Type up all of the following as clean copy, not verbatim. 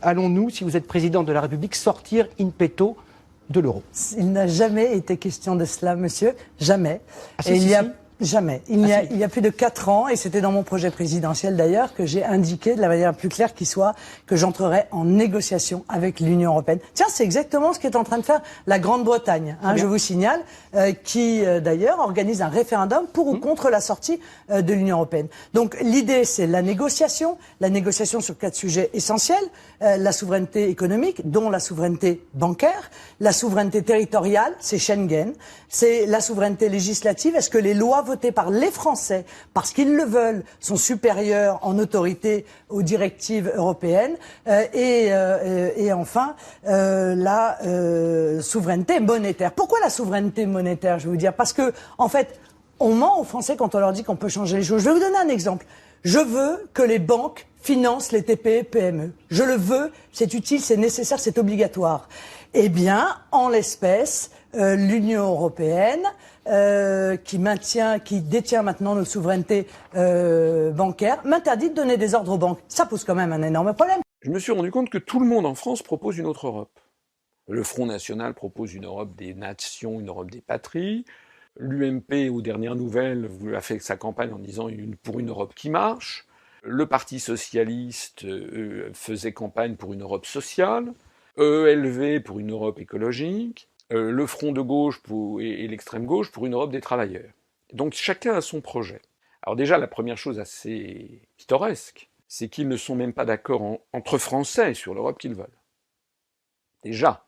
Allons-nous, si vous êtes président de la République, sortir in petto de l'euro? Il n'a jamais été question de cela, monsieur. Jamais. Ah, si, Jamais. Il y a plus de 4 ans, et c'était dans mon projet présidentiel d'ailleurs, que j'ai indiqué de la manière la plus claire qui soit que j'entrerai en négociation avec l'Union européenne. Tiens, c'est exactement ce qu'est en train de faire la Grande-Bretagne, je vous signale, qui d'ailleurs organise un référendum pour ou contre la sortie de l'Union européenne. Donc l'idée, c'est la négociation sur 4 sujets essentiels, la souveraineté économique, dont la souveraineté bancaire, la souveraineté territoriale, c'est Schengen, c'est la souveraineté législative, est-ce que les lois votées par les Français, parce qu'ils le veulent, sont supérieures en autorité aux directives européennes, et enfin la souveraineté monétaire. Pourquoi la souveraineté monétaire, je vais vous dire? Parce que, en fait, on ment aux Français quand on leur dit qu'on peut changer les choses. Je vais vous donner un exemple. Je veux que les banques financent les TPE-PME. Je le veux, c'est utile, c'est nécessaire, c'est obligatoire. Eh bien, en l'espèce, l'Union européenne, qui détient maintenant nos souverainetés bancaires, m'interdit de donner des ordres aux banques. Ça pose quand même un énorme problème. Je me suis rendu compte que tout le monde en France propose une autre Europe. Le Front National propose une Europe des nations, une Europe des patries. L'UMP, aux dernières nouvelles, a fait sa campagne en disant pour une Europe qui marche. Le Parti Socialiste faisait campagne pour une Europe sociale. ELV pour une Europe écologique. Le Front de gauche et l'extrême gauche pour une Europe des travailleurs. Donc chacun a son projet. Alors déjà, la première chose assez pittoresque, c'est qu'ils ne sont même pas d'accord entre Français sur l'Europe qu'ils veulent. Déjà,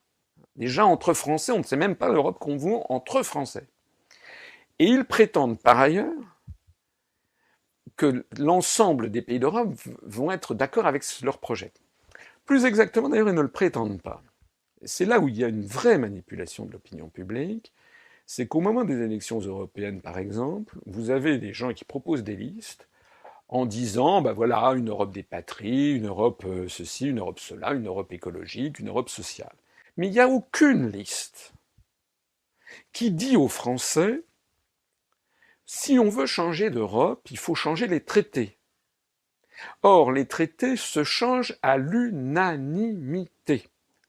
entre Français, on ne sait même pas l'Europe qu'on veut entre Français. Et ils prétendent par ailleurs que l'ensemble des pays d'Europe vont être d'accord avec leur projet. Plus exactement, d'ailleurs, ils ne le prétendent pas. C'est là où il y a une vraie manipulation de l'opinion publique, c'est qu'au moment des élections européennes, par exemple, vous avez des gens qui proposent des listes en disant, voilà, une Europe des patries, une Europe ceci, une Europe cela, une Europe écologique, une Europe sociale. Mais il n'y a aucune liste qui dit aux Français, si on veut changer d'Europe, il faut changer les traités. Or, les traités se changent à l'unanimité.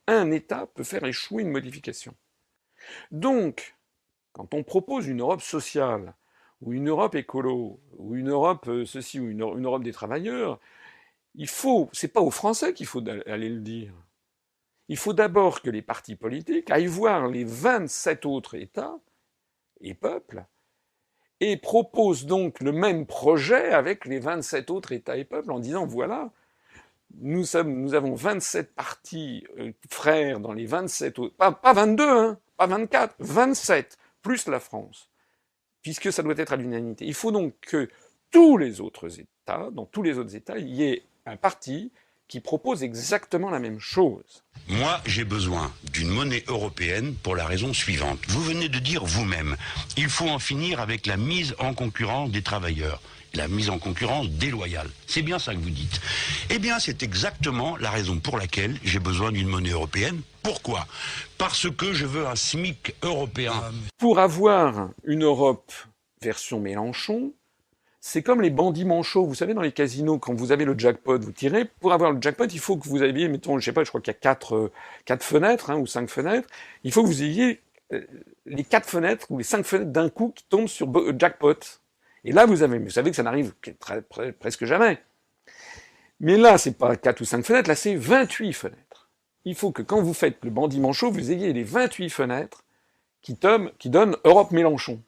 Un État peut faire échouer une modification. Donc, quand on propose une Europe sociale, ou une Europe écolo, ou une Europe ceci, ou une Europe des travailleurs, c'est pas aux Français qu'il faut aller le dire. Il faut d'abord que les partis politiques aillent voir les 27 autres États et peuples, et proposent donc le même projet avec les 27 autres États et peuples en disant, voilà, nous avons 27 partis frères dans les 27 autres, pas 22, pas 24, 27, plus la France, puisque ça doit être à l'unanimité. Il faut donc que tous les autres États, dans tous les autres États, il y ait un parti qui propose exactement la même chose. Moi, j'ai besoin d'une monnaie européenne pour la raison suivante. Vous venez de dire vous-même, il faut en finir avec la mise en concurrence des travailleurs, la mise en concurrence déloyale. C'est bien ça que vous dites. Eh bien, c'est exactement la raison pour laquelle j'ai besoin d'une monnaie européenne. Pourquoi ? Parce que je veux un SMIC européen. Pour avoir une Europe version Mélenchon, c'est comme les bandits manchots. Vous savez, dans les casinos, quand vous avez le jackpot, vous tirez. Pour avoir le jackpot, il faut que vous ayez, mettons, je crois qu'il y a 4 fenêtres, ou 5 fenêtres. Il faut que vous ayez les 4 fenêtres ou les 5 fenêtres d'un coup qui tombent sur jackpot. Et là, vous savez que ça n'arrive presque jamais. Mais là, c'est pas 4 ou 5 fenêtres, là, c'est 28 fenêtres. Il faut que quand vous faites le bandit manchot, vous ayez les 28 fenêtres qui donnent Europe Mélenchon.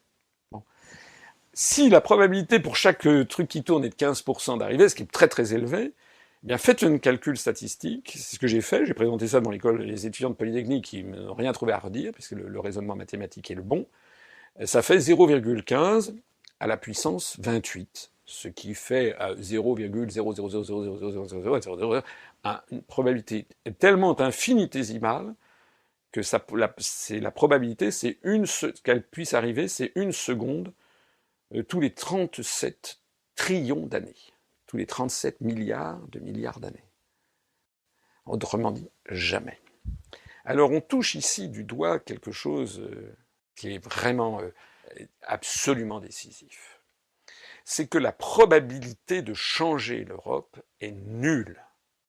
Si la probabilité pour chaque truc qui tourne est de 15% d'arriver, ce qui est très très élevé, eh bien faites un calcul statistique, c'est ce que j'ai fait, j'ai présenté ça dans l'école des étudiants de Polytechnique qui n'ont rien trouvé à redire, puisque le raisonnement mathématique est le bon, ça fait 0,15 à la puissance 28, ce qui fait 0,000000000 une probabilité tellement infinitésimale que la probabilité, qu'elle puisse arriver, c'est 1 seconde tous les 37 trillions d'années, tous les 37 milliards d'années. Autrement dit, jamais. Alors on touche ici du doigt quelque chose qui est vraiment absolument décisif. C'est que la probabilité de changer l'Europe est nulle.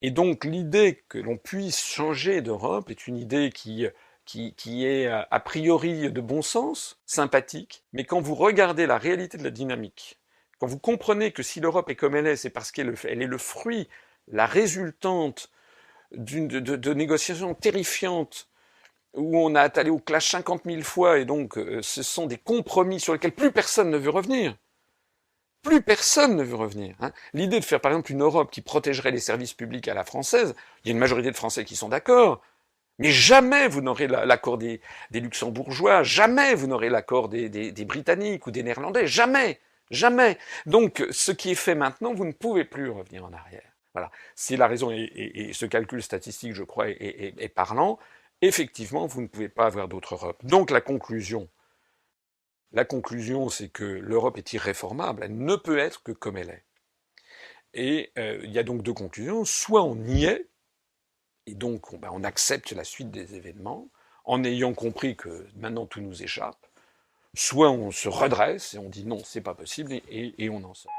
Et donc l'idée que l'on puisse changer d'Europe est une idée qui est a priori de bon sens, sympathique, mais quand vous regardez la réalité de la dynamique, quand vous comprenez que si l'Europe est comme elle est, c'est parce qu'elle est le fruit, la résultante de négociations terrifiantes, où on a allé au clash 50 000 fois, et donc ce sont des compromis sur lesquels plus personne ne veut revenir. Plus personne ne veut revenir. Hein. L'idée de faire par exemple une Europe qui protégerait les services publics à la française, il y a une majorité de Français qui sont d'accord, mais jamais vous n'aurez l'accord des Luxembourgeois, jamais vous n'aurez l'accord des Britanniques ou des Néerlandais, jamais, jamais. Donc ce qui est fait maintenant, vous ne pouvez plus revenir en arrière. Voilà. Si la raison et ce calcul statistique, je crois, est parlant, effectivement, vous ne pouvez pas avoir d'autre Europe. Donc la conclusion, c'est que l'Europe est irréformable, elle ne peut être que comme elle est. Et il y a donc deux conclusions, soit on y est, et donc on accepte la suite des événements, en ayant compris que maintenant tout nous échappe, soit on se redresse et on dit non, c'est pas possible, et on en sort.